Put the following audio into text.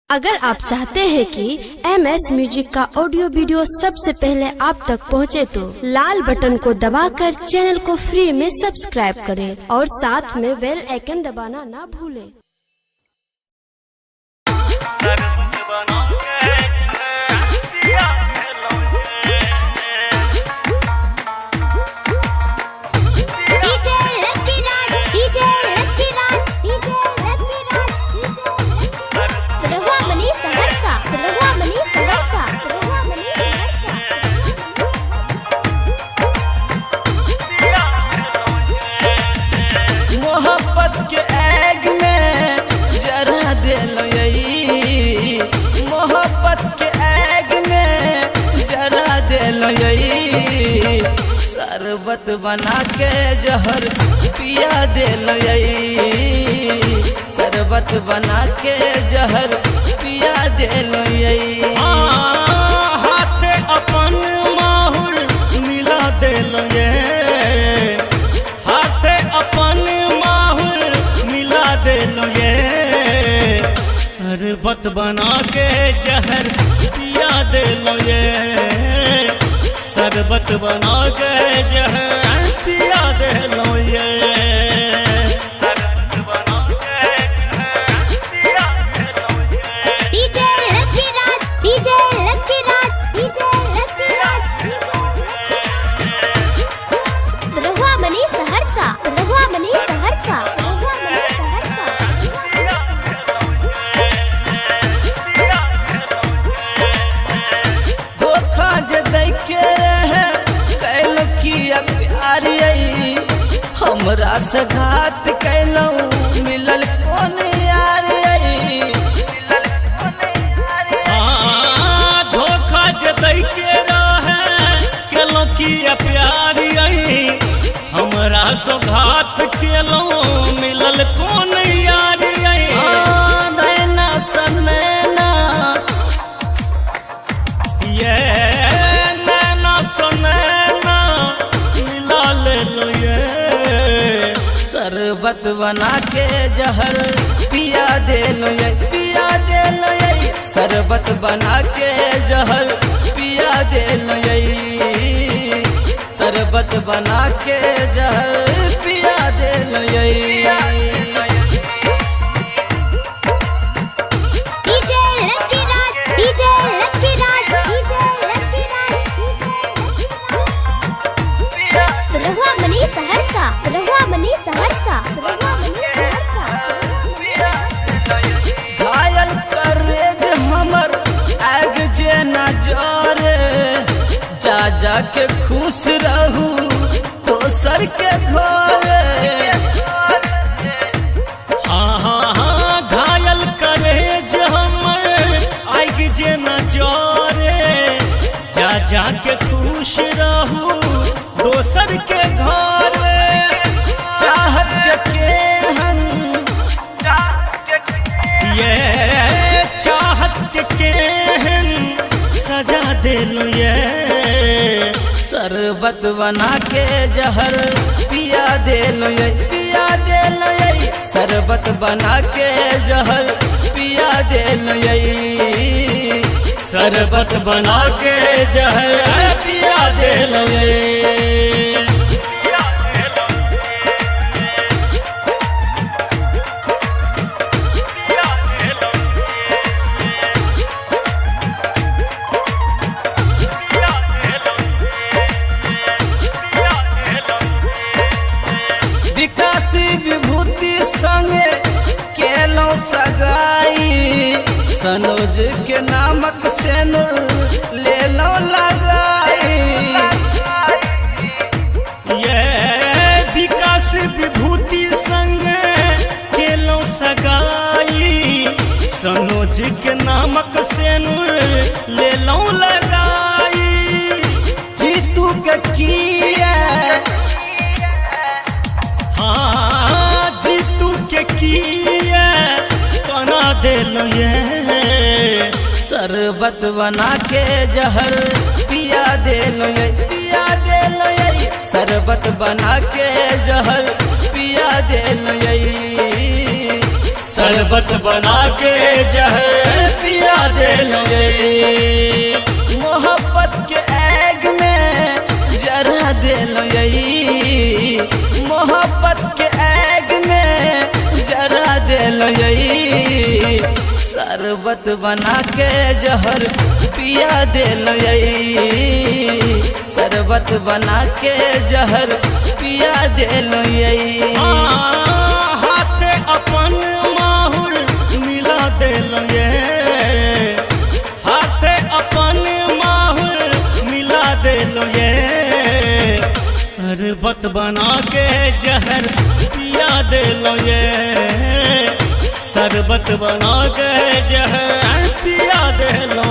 अगर आप चाहते हैं कि MS म्यूजिक का ऑडियो वीडियो सबसे पहले आप तक पहुंचे तो लाल बटन को दबाकर चैनल को फ्री में सब्सक्राइब करें और साथ में बेल आइकन दबाना ना भूलें। मोहब्बत के आग में जरा दे लो यही, मोहब्बत के आग में जरा दे लो यही, शरबत बना के जहर पिया दे लो यही, शरबत बना के जहर पिया दे लो यही। हाथे अपन माहुर मिला दे लो ये, हाथे अपन माहुर मिला दे लो ये, शरबत बना के जहर पिया दे लो ये, शरबत बना के जहर पिया दे लो ये। हमरा से घात कैलू मिलल कौन यार, धोखा जदै के रहे केलो की प्यार, हमरा से घात केलो मिलल कौन यार। नैना सनैना ये नैना सनैना मिला ले लो ये, शरबत बना के जहर पिया दे लो ये, पिया दे लो ये, शरबत बना के जहर पिया दे लो ये, शरबत बना के जहर पिया दे लो ये। घायल करेज हमर आग जे न जरे, जा जा के खुश रहू दोसर के घर। हाँ घायल करेज हमर आग जे न जरे, जा जा के खुश रहू दोसर के घर। चाहत के हन ये चाहत के हन सजा दे लो ये, शरबत बना के जहर पिया दे लो ये, पिया दे लो ये, शरबत बना के जहर पिया दे लो ये, शरबत बना के जहर पिया दे लो ये। विभूति संगे केलो सगाई, सनोज के नामक से नूर ले लो लगाई। ये विकास विभूति संगे केलो सगाई, सनोज के नामक से नूर ले लो लगाई। जीतू के किया जीतू के किया कना दे लो ये, शरबत बना के जहर पिया दे लो ये, पिया दे लो ये, शरबत बना के जहर पिया दे लो ये, शरबत बना के जहर शरबत बना के जहर पिया देलो शरबत बना के जहर पिया देलो हाथ अपन माहुर मिला देलो हाथ अपन माहुर मिला देलो शरबत बना के जहर पिया देलो शरबत बना के जहर पिया देलो